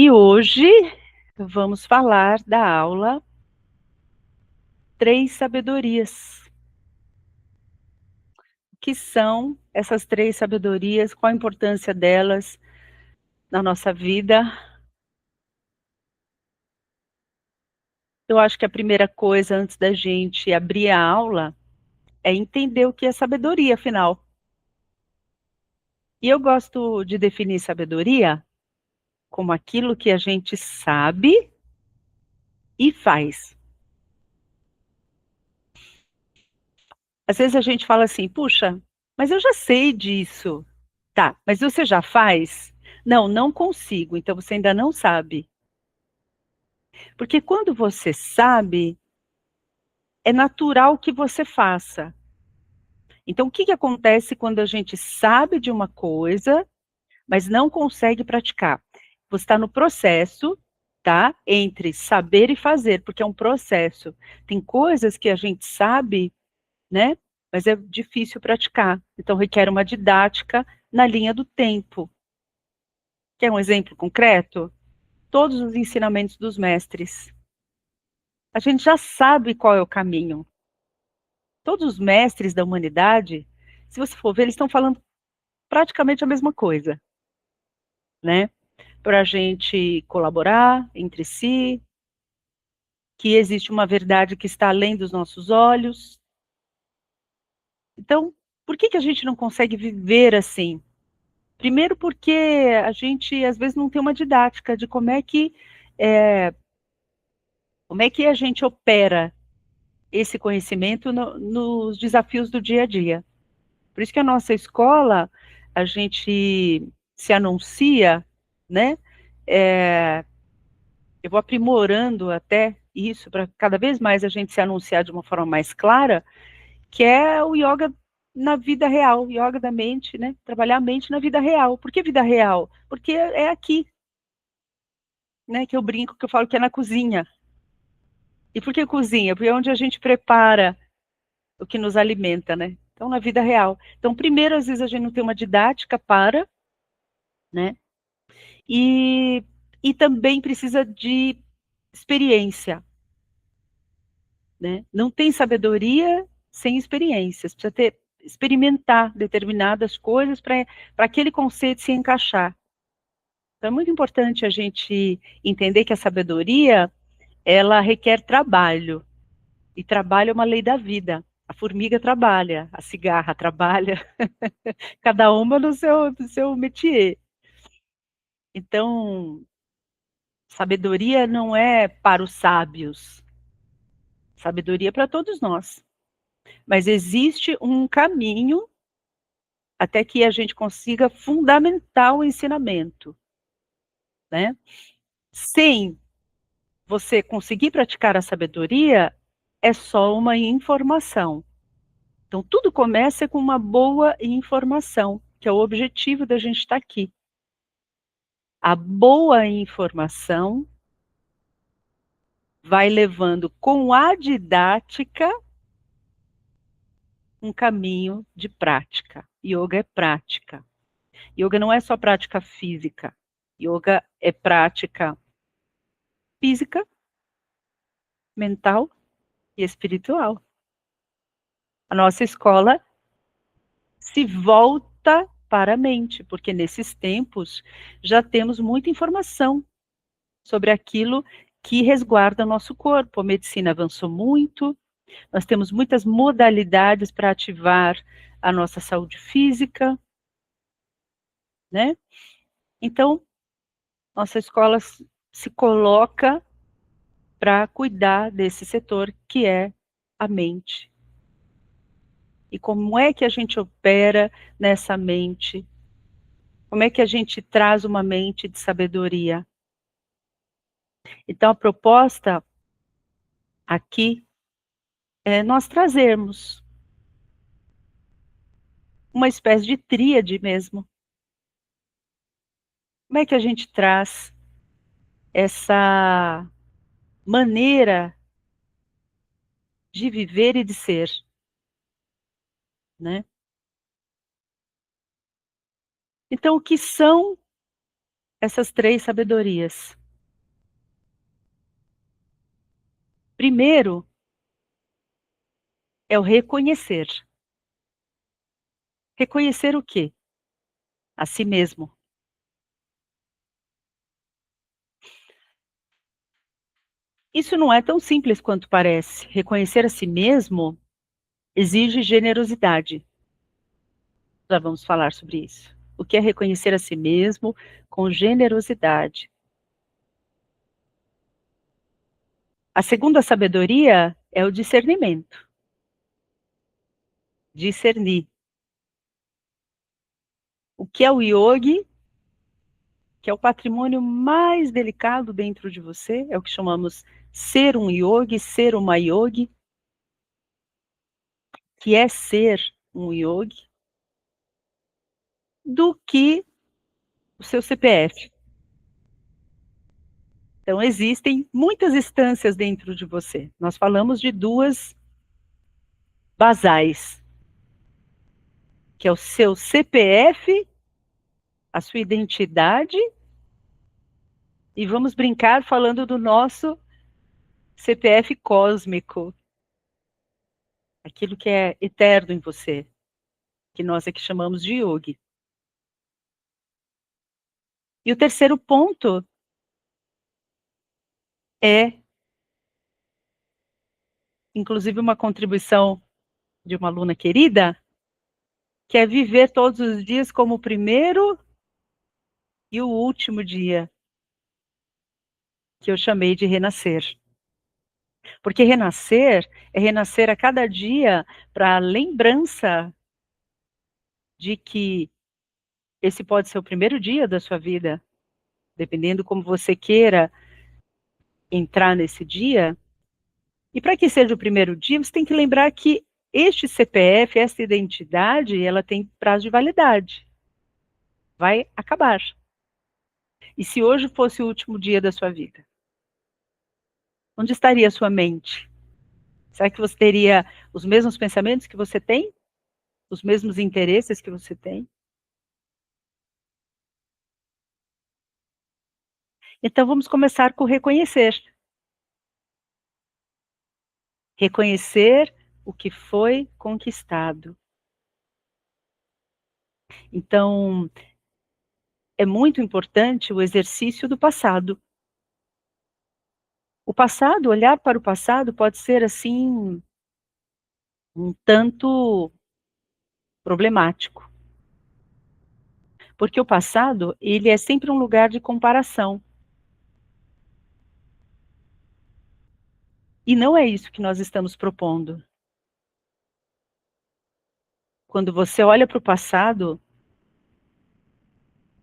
E hoje vamos falar da aula Três Sabedorias. O que são essas três sabedorias? Qual a importância delas na nossa vida? Eu acho que a primeira coisa, antes da gente abrir a aula, é entender o que é sabedoria, afinal. E eu gosto de definir sabedoria como aquilo que a gente sabe e faz. Às vezes a gente fala assim, puxa, mas eu já sei disso. Tá, mas você já faz? Não, não consigo, então você ainda não sabe. Porque quando você sabe, é natural que você faça. Então, o que que acontece quando a gente sabe de uma coisa, mas não consegue praticar? Você está no processo, tá? Entre saber e fazer, porque é um processo. Tem coisas que a gente sabe, né? Mas é difícil praticar. Então, requer uma didática na linha do tempo. Quer um exemplo concreto? Todos os ensinamentos dos mestres. A gente já sabe qual é o caminho. Todos os mestres da humanidade, se você for ver, eles estão falando praticamente a mesma coisa, né? Para a gente colaborar entre si, que existe uma verdade que está além dos nossos olhos. Então, por que que a gente não consegue viver assim? Primeiro porque a gente, às vezes, não tem uma didática de como é que a gente opera esse conhecimento nos desafios do dia a dia. Por isso que a nossa escola, a gente se anuncia, né? É, eu vou aprimorando até isso para cada vez mais a gente se anunciar de uma forma mais clara, que é o yoga na vida real, yoga da mente, né? Trabalhar a mente na vida real. Por que vida real? Porque é aqui, né? Que eu brinco, que eu falo que é na cozinha. E por que cozinha? Porque é onde a gente prepara o que nos alimenta, né? Então, na vida real. Então, primeiro, às vezes a gente não tem uma didática para, né? E, e também precisa de experiência, né? Não tem sabedoria sem experiências, precisa experimentar determinadas coisas para aquele conceito se encaixar. Então, é muito importante a gente entender que a sabedoria, ela requer trabalho, e trabalho é uma lei da vida. A formiga trabalha, a cigarra trabalha, cada uma no seu métier. Então, sabedoria não é para os sábios, sabedoria é para todos nós. Mas existe um caminho até que a gente consiga fundamentar o ensinamento, né? Sem você conseguir praticar a sabedoria, é só uma informação. Então, tudo começa com uma boa informação, que é o objetivo da gente estar aqui. A boa informação vai levando com a didática um caminho de prática. Yoga é prática. Yoga não é só prática física. Yoga é prática física, mental e espiritual. A nossa escola se volta para a mente, porque nesses tempos já temos muita informação sobre aquilo que resguarda o nosso corpo. A medicina avançou muito, nós temos muitas modalidades para ativar a nossa saúde física, né? Então, nossa escola se coloca para cuidar desse setor que é a mente. E como é que a gente opera nessa mente? Como é que a gente traz uma mente de sabedoria? Então, a proposta aqui é nós trazermos uma espécie de tríade mesmo. Como é que a gente traz essa maneira de viver e de ser, né? Então, o que são essas 3 sabedorias. Primeiro é o reconhecer. Reconhecer o quê? A si mesmo. Isso não é tão simples quanto parece. Reconhecer a si mesmo exige generosidade. Já vamos falar sobre isso. O que é reconhecer a si mesmo com generosidade? A segunda sabedoria é o discernimento. Discernir. O que é o yogi, que é o patrimônio mais delicado dentro de você, é o que chamamos ser um yogi, ser uma yogi, que é ser um yogi, do que o seu CPF. Então, existem muitas instâncias dentro de você. Nós falamos de 2 basais, que é o seu CPF, a sua identidade, e vamos brincar falando do nosso CPF cósmico, aquilo que é eterno em você, que nós aqui chamamos de yogi. E o terceiro ponto é, inclusive, uma contribuição de uma aluna querida, que é viver todos os dias como o primeiro e o último dia, que eu chamei de renascer. Porque renascer é renascer a cada dia para a lembrança de que esse pode ser o primeiro dia da sua vida, dependendo como você queira entrar nesse dia. E para que seja o primeiro dia, você tem que lembrar que este CPF, essa identidade, ela tem prazo de validade. Vai acabar. E se hoje fosse o último dia da sua vida? Onde estaria a sua mente? Será que você teria os mesmos pensamentos que você tem? Os mesmos interesses que você tem? Então vamos começar com reconhecer. Reconhecer o que foi conquistado. Então, é muito importante o exercício do passado. O passado, olhar para o passado pode ser assim, um tanto problemático. Porque o passado, ele é sempre um lugar de comparação. E não é isso que nós estamos propondo. Quando você olha para o passado,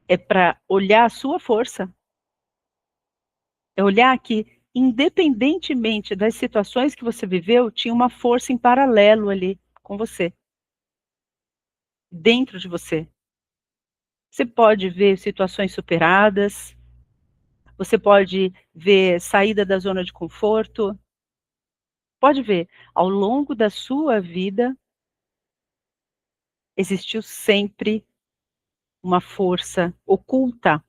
é para olhar a sua força. É olhar que, independentemente das situações que você viveu, tinha uma força em paralelo ali com você, dentro de você. Você pode ver situações superadas, você pode ver saída da zona de conforto, pode ver, ao longo da sua vida, existiu sempre uma força oculta,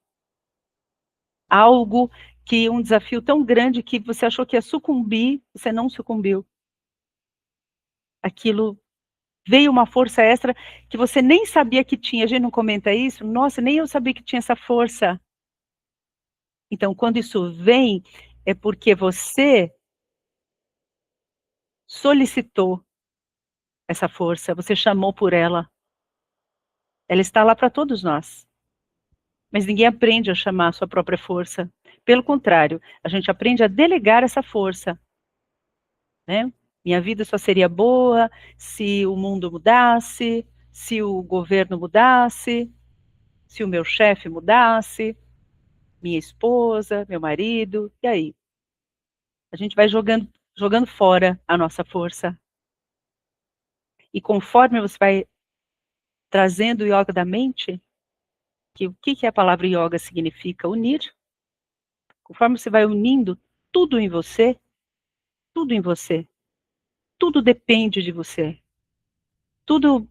algo que um desafio tão grande que você achou que ia sucumbir, você não sucumbiu. Aquilo veio uma força extra que você nem sabia que tinha. A gente não comenta isso? Nossa, nem eu sabia que tinha essa força. Então, quando isso vem, é porque você solicitou essa força, você chamou por ela. Ela está lá para todos nós. Mas ninguém aprende a chamar a sua própria força. Pelo contrário, a gente aprende a delegar essa força, né? Minha vida só seria boa se o mundo mudasse, se o governo mudasse, se o meu chefe mudasse, minha esposa, meu marido, e aí? A gente vai jogando fora a nossa força. E conforme você vai trazendo o yoga da mente, que o que a palavra yoga significa? Unir. Conforme você vai unindo tudo em você, tudo depende de você. Tudo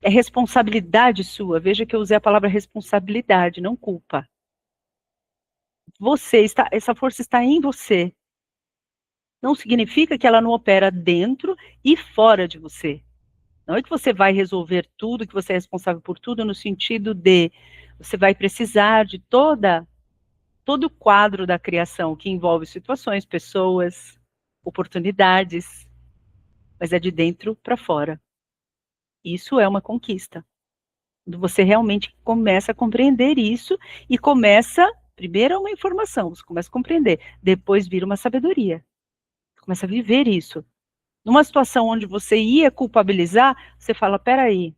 é responsabilidade sua. Veja que eu usei a palavra responsabilidade, não culpa. essa força está em você. Não significa que ela não opera dentro e fora de você. Não é que você vai resolver tudo, que você é responsável por tudo, no sentido de você vai precisar de todo o quadro da criação, que envolve situações, pessoas, oportunidades, mas é de dentro para fora. Isso é uma conquista. Quando você realmente começa a compreender isso e começa, primeiro é uma informação, você começa a compreender, depois vira uma sabedoria. Você começa a viver isso. Numa situação onde você ia culpabilizar, você fala, peraí,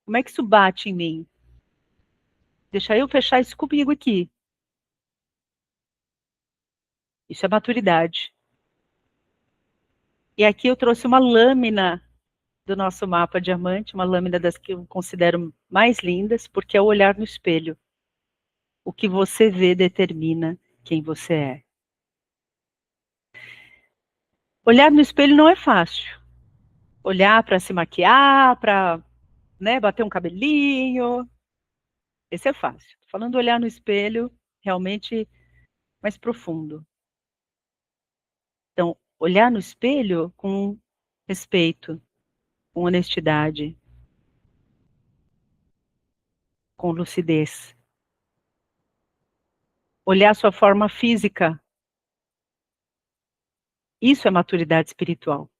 como é que isso bate em mim? Deixa eu fechar isso comigo aqui. Isso é maturidade. E aqui eu trouxe uma lâmina do nosso mapa diamante, uma lâmina das que eu considero mais lindas, porque é o olhar no espelho. O que você vê determina quem você é. Olhar no espelho não é fácil. Olhar para se maquiar, para, né, bater um cabelinho, esse é fácil. Tô falando olhar no espelho, realmente mais profundo. Então, olhar no espelho com respeito, com honestidade, com lucidez. Olhar sua forma física, isso é maturidade espiritual.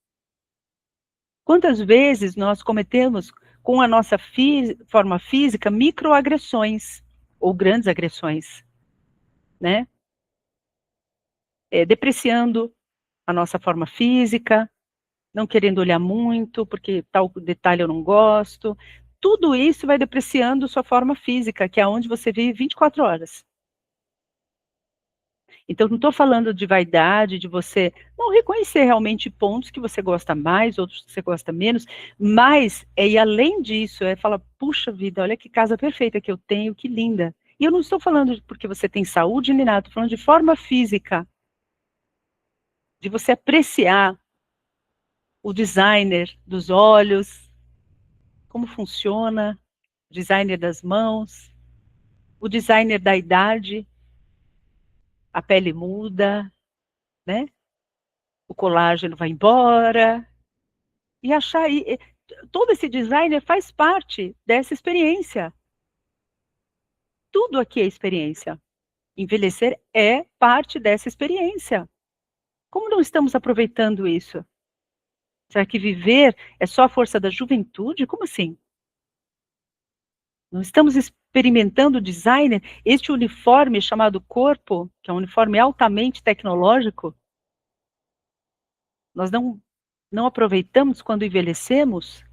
Quantas vezes nós cometemos com a nossa forma física microagressões ou grandes agressões, né? Depreciando a nossa forma física, não querendo olhar muito, porque tal detalhe eu não gosto. Tudo isso vai depreciando sua forma física, que é onde você vive 24 horas. Então, não estou falando de vaidade, de você não reconhecer realmente pontos que você gosta mais, outros que você gosta menos, mas é ir além disso, é falar, puxa vida, olha que casa perfeita que eu tenho, que linda. E eu não estou falando porque você tem saúde nem nada, estou falando de forma física, de você apreciar o designer dos olhos, como funciona, o designer das mãos, o designer da idade, a pele muda, né? O colágeno vai embora, e achar, todo esse designer faz parte dessa experiência. Tudo aqui é experiência. Envelhecer é parte dessa experiência. Como não estamos aproveitando isso? Será que viver é só a força da juventude? Como assim? Não estamos experimentando o designer, este uniforme chamado corpo, que é um uniforme altamente tecnológico, nós não aproveitamos quando envelhecemos?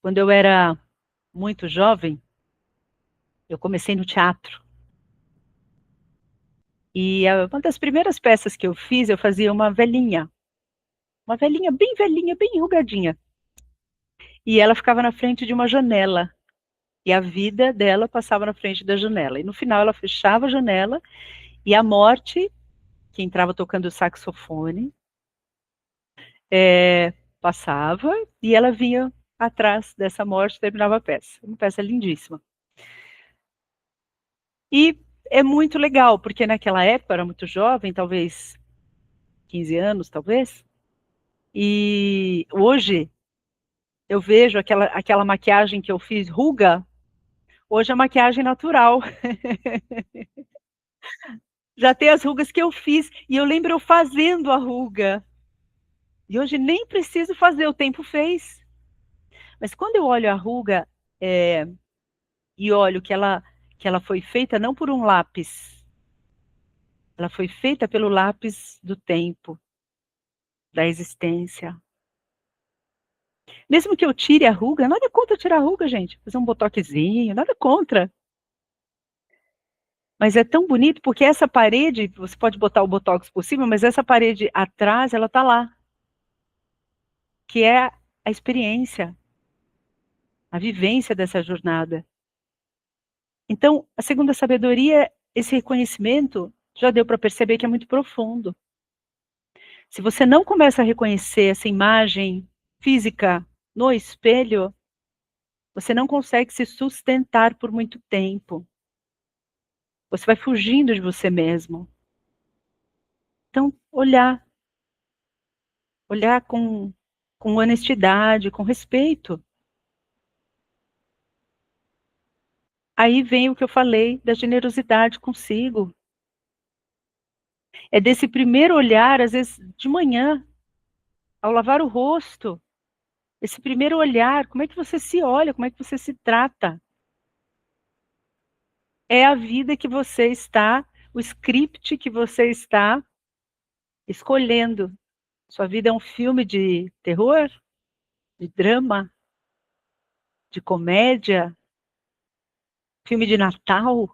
Quando eu era muito jovem, eu comecei no teatro. E uma das primeiras peças que eu fiz, eu fazia uma velhinha, bem enrugadinha. E ela ficava na frente de uma janela. E a vida dela passava na frente da janela. E no final ela fechava a janela e a morte, que entrava tocando saxofone, passava e ela vinha atrás dessa morte e terminava a peça. Uma peça lindíssima. E é muito legal, porque naquela época eu era muito jovem, talvez 15 anos, talvez. E hoje eu vejo aquela maquiagem que eu fiz, ruga, hoje é maquiagem natural. Já tem as rugas que eu fiz, e eu lembro eu fazendo a ruga. E hoje nem preciso fazer, o tempo fez. Mas quando eu olho a ruga, e olho que ela foi feita não por um lápis, ela foi feita pelo lápis do tempo, da existência. Mesmo que eu tire a ruga, nada contra tirar a ruga, gente. Fazer um botoxinho, nada contra. Mas é tão bonito porque essa parede, você pode botar o botox por cima, mas essa parede atrás, ela tá lá. Que é a experiência, a vivência dessa jornada. Então, a segunda sabedoria, esse reconhecimento, já deu para perceber que é muito profundo. Se você não começa a reconhecer essa imagem física no espelho, Você não consegue se sustentar por muito tempo. Você vai fugindo de você mesmo. Então, olhar com honestidade, com respeito. Aí vem o que eu falei da generosidade consigo. É desse primeiro olhar, às vezes de manhã, ao lavar o rosto, esse primeiro olhar, como é que você se olha, como é que você se trata? É a vida que você está, o script que você está escolhendo. Sua vida é um filme de terror, de drama, de comédia, filme de Natal.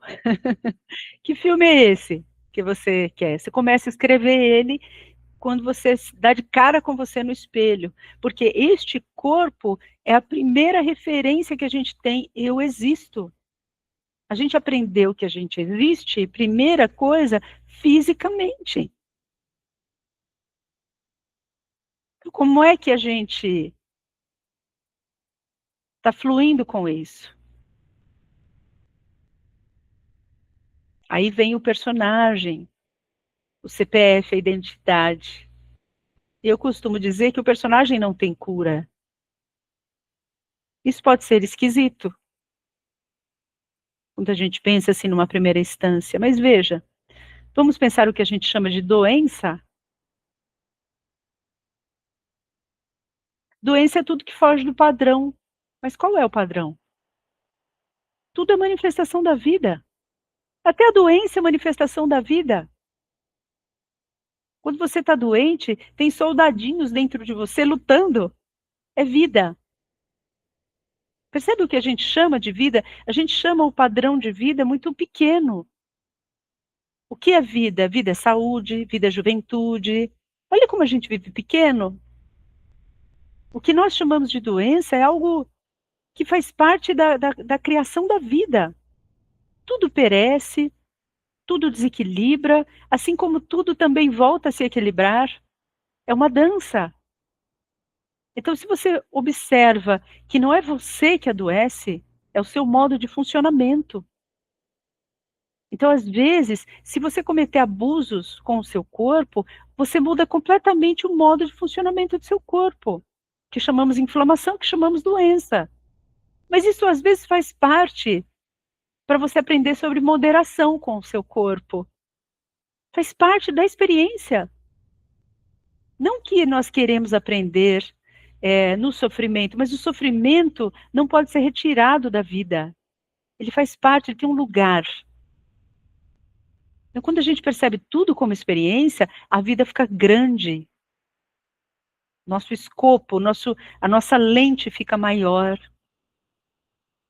Que filme é esse que você quer? Você começa a escrever ele quando você se dá de cara com você no espelho, porque este corpo é a primeira referência que a gente tem, eu existo. A gente aprendeu que a gente existe, primeira coisa, fisicamente. Então, como é que a gente está fluindo com isso? Aí vem o personagem, o CPF, a identidade. Eu costumo dizer que o personagem não tem cura. Isso pode ser esquisito, quando a gente pensa assim numa primeira instância, mas veja, vamos pensar o que a gente chama de doença? Doença é tudo que foge do padrão. Mas qual é o padrão? Tudo é manifestação da vida. Até a doença é manifestação da vida. Quando você está doente, tem soldadinhos dentro de você lutando. É vida. Percebe o que a gente chama de vida? A gente chama o padrão de vida muito pequeno. O que é vida? Vida é saúde, vida é juventude. Olha como a gente vive pequeno. O que nós chamamos de doença é algo que faz parte da criação da vida. Tudo perece, tudo desequilibra, assim como tudo também volta a se equilibrar. É uma dança. Então, se você observa que não é você que adoece, é o seu modo de funcionamento. Então, às vezes, se você cometer abusos com o seu corpo, você muda completamente o modo de funcionamento do seu corpo, que chamamos inflamação, que chamamos doença. Mas isso às vezes faz parte para você aprender sobre moderação com o seu corpo. Faz parte da experiência. Não que nós queremos aprender no sofrimento, mas o sofrimento não pode ser retirado da vida. Ele faz parte, ele tem um lugar. Então, quando a gente percebe tudo como experiência, a vida fica grande. Nosso escopo, a nossa lente fica maior.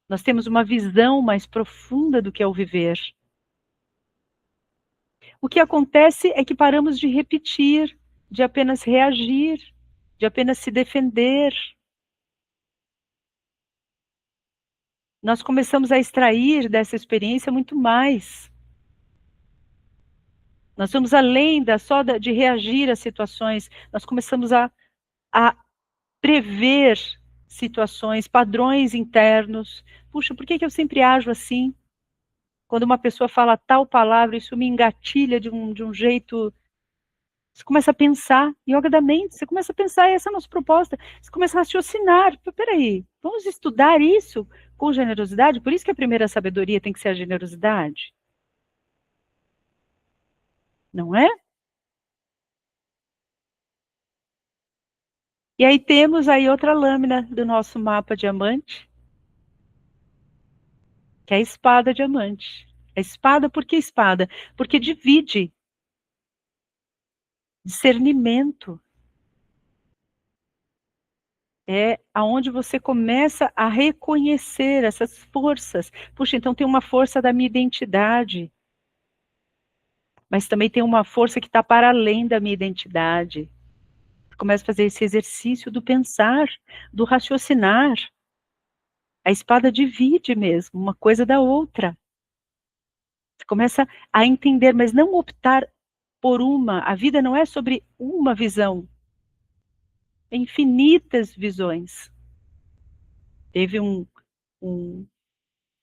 Nós temos uma visão mais profunda do que é o viver. O que acontece é que paramos de repetir, de apenas reagir, de apenas se defender. Nós começamos a extrair dessa experiência muito mais. Nós vamos além de reagir às situações, nós começamos a prever situações, padrões internos. Puxa, por que que eu sempre ajo assim? Quando uma pessoa fala tal palavra, isso me engatilha de um jeito. Você começa a pensar, yoga da mente, você começa a pensar, essa é a nossa proposta. Você começa a raciocinar. Peraí, vamos estudar isso com generosidade? Por isso que a primeira sabedoria tem que ser a generosidade. Não é? E aí temos aí outra lâmina do nosso mapa diamante, que é a espada diamante. A espada, por que espada? Porque divide. Discernimento. É aonde você começa a reconhecer essas forças. Puxa, então tem uma força da minha identidade, mas também tem uma força que está para além da minha identidade. Começa a fazer esse exercício do pensar, do raciocinar. A espada divide mesmo, uma coisa da outra. Você começa a entender, mas não optar por uma. A vida não é sobre uma visão. É infinitas visões. Teve um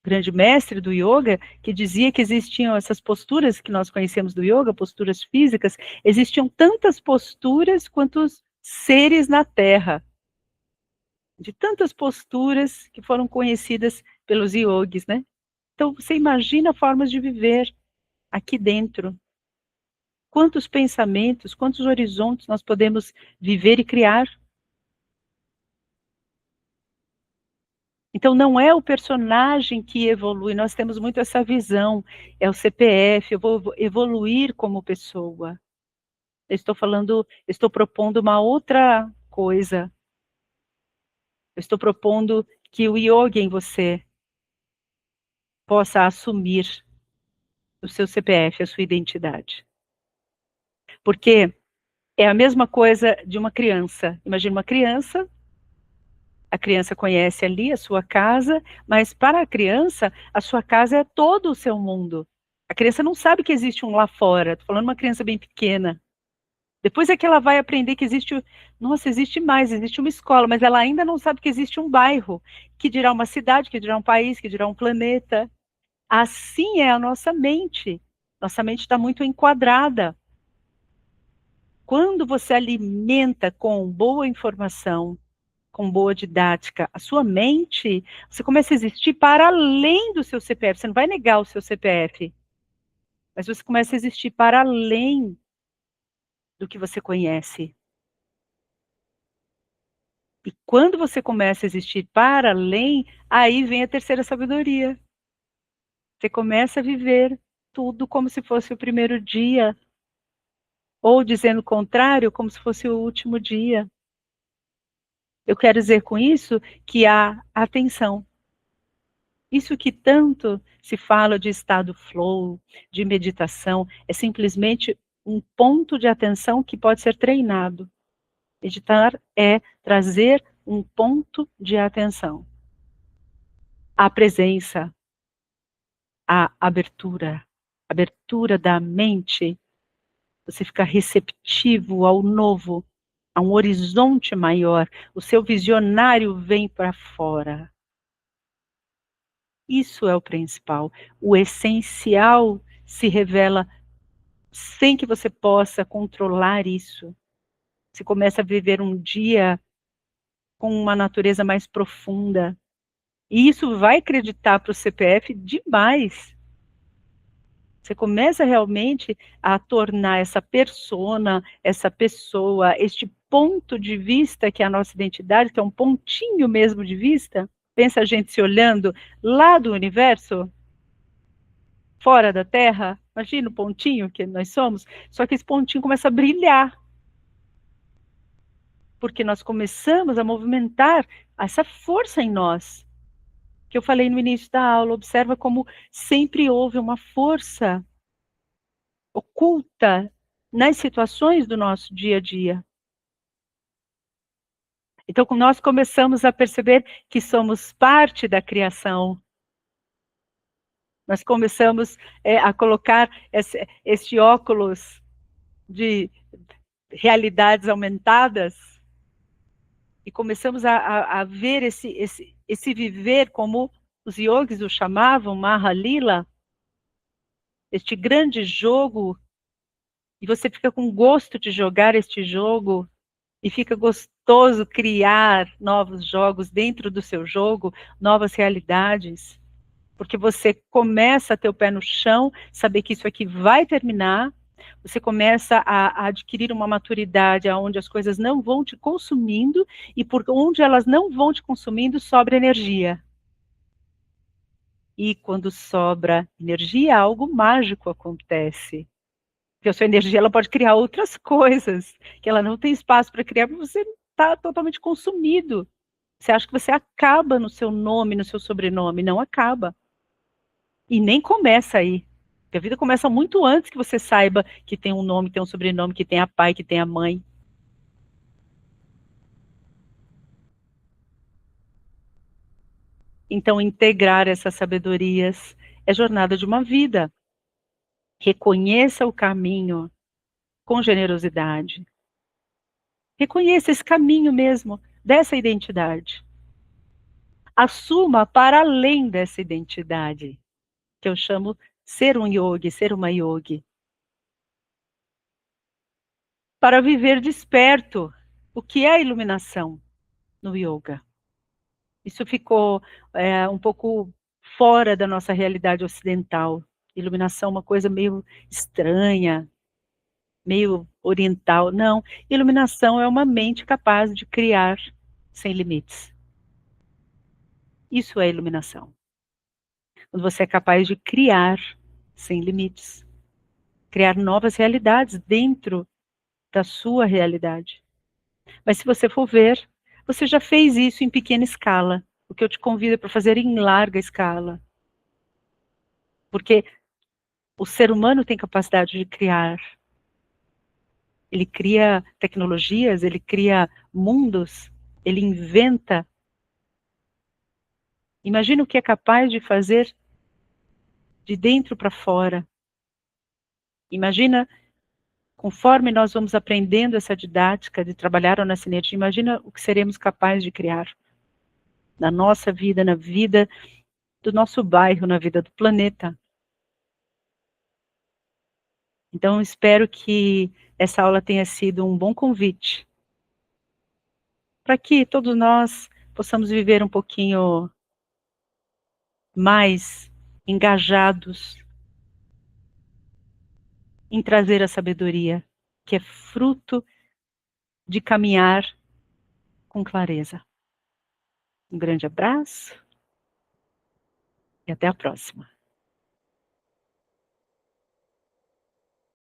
grande mestre do yoga, que dizia que existiam essas posturas que nós conhecemos do yoga, posturas físicas, existiam tantas posturas quantos seres na Terra, de tantas posturas que foram conhecidas pelos yogis, né? Então, você imagina formas de viver aqui dentro. Quantos pensamentos, quantos horizontes nós podemos viver e criar. Então, não é o personagem que evolui, nós temos muito essa visão, é o CPF, eu vou evoluir como pessoa. Eu estou falando, estou propondo uma outra coisa. Eu estou propondo que o yoga em você possa assumir o seu CPF, a sua identidade. Porque é a mesma coisa de uma criança. Imagina uma criança, a criança conhece ali a sua casa, mas para a criança, a sua casa é todo o seu mundo. A criança não sabe que existe um lá fora. Estou falando de uma criança bem pequena. Depois é que ela vai aprender que existe, nossa, existe mais, existe uma escola, mas ela ainda não sabe que existe um bairro, que dirá uma cidade, que dirá um país, que dirá um planeta. Assim é a nossa mente. Nossa mente está muito enquadrada. Quando você alimenta com boa informação, com boa didática, a sua mente, você começa a existir para além do seu CPF. Você não vai negar o seu CPF, mas você começa a existir para além do que você conhece. E quando você começa a existir para além, aí vem a terceira sabedoria. Você começa a viver tudo como se fosse o primeiro dia, ou dizendo o contrário, como se fosse o último dia. Eu quero dizer com isso que há atenção. Isso que tanto se fala de estado flow, de meditação, é simplesmente um ponto de atenção que pode ser treinado. Meditar é trazer um ponto de atenção. A presença, a abertura da mente, você fica receptivo ao novo, a um horizonte maior, o seu visionário vem para fora. Isso é o principal. O essencial se revela sem que você possa controlar isso. Você começa a viver um dia com uma natureza mais profunda. E isso vai acreditar para o CPF demais. Você começa realmente a tornar essa persona, essa pessoa, este ponto de vista que é a nossa identidade, que é um pontinho mesmo de vista. Pensa a gente se olhando lá do universo, fora da Terra, imagina o pontinho que nós somos, só que esse pontinho começa a brilhar, porque nós começamos a movimentar essa força em nós, que eu falei no início da aula, observa como sempre houve uma força oculta nas situações do nosso dia a dia. Então, nós começamos a perceber que somos parte da criação. Nós começamos a colocar este óculos de realidades aumentadas e começamos a ver esse viver, como os yogis o chamavam, Mahalila, este grande jogo, e você fica com gosto de jogar este jogo, e fica gostoso criar novos jogos dentro do seu jogo, novas realidades, porque você começa a ter o pé no chão, saber que isso aqui vai terminar, você começa a adquirir uma maturidade onde as coisas não vão te consumindo, e por onde elas não vão te consumindo, sobra energia. E quando sobra energia, algo mágico acontece. Porque a sua energia ela pode criar outras coisas, que ela não tem espaço para criar, porque você está totalmente consumido. Você acha que você acaba no seu nome, no seu sobrenome. Não acaba. E nem começa aí. Porque a vida começa muito antes que você saiba que tem um nome, que tem um sobrenome, que tem a pai, que tem a mãe. Então, integrar essas sabedorias é jornada de uma vida. Reconheça o caminho com generosidade. Reconheça esse caminho mesmo dessa identidade. assuma para além dessa identidade, que eu chamo ser um yogi, ser uma yogi, para viver desperto. O que é a iluminação no yoga? Isso ficou um pouco fora da nossa realidade ocidental. Iluminação é uma coisa meio estranha, meio oriental. Não, iluminação é uma mente capaz de criar sem limites. Isso é iluminação. Quando você é capaz de criar sem limites, criar novas realidades dentro da sua realidade. Mas se você for ver, você já fez isso em pequena escala. O que eu te convido é para fazer em larga escala. Porque o ser humano tem capacidade de criar. Ele cria tecnologias, ele cria mundos, ele inventa. Imagina o que é capaz de fazer de dentro para fora. Imagina, conforme nós vamos aprendendo essa didática de trabalhar a nossa energia, imagina o que seremos capazes de criar na nossa vida, na vida do nosso bairro, na vida do planeta. Então, espero que essa aula tenha sido um bom convite para que todos nós possamos viver um pouquinho mais engajados em trazer a sabedoria, que é fruto de caminhar com clareza. Um grande abraço e até a próxima.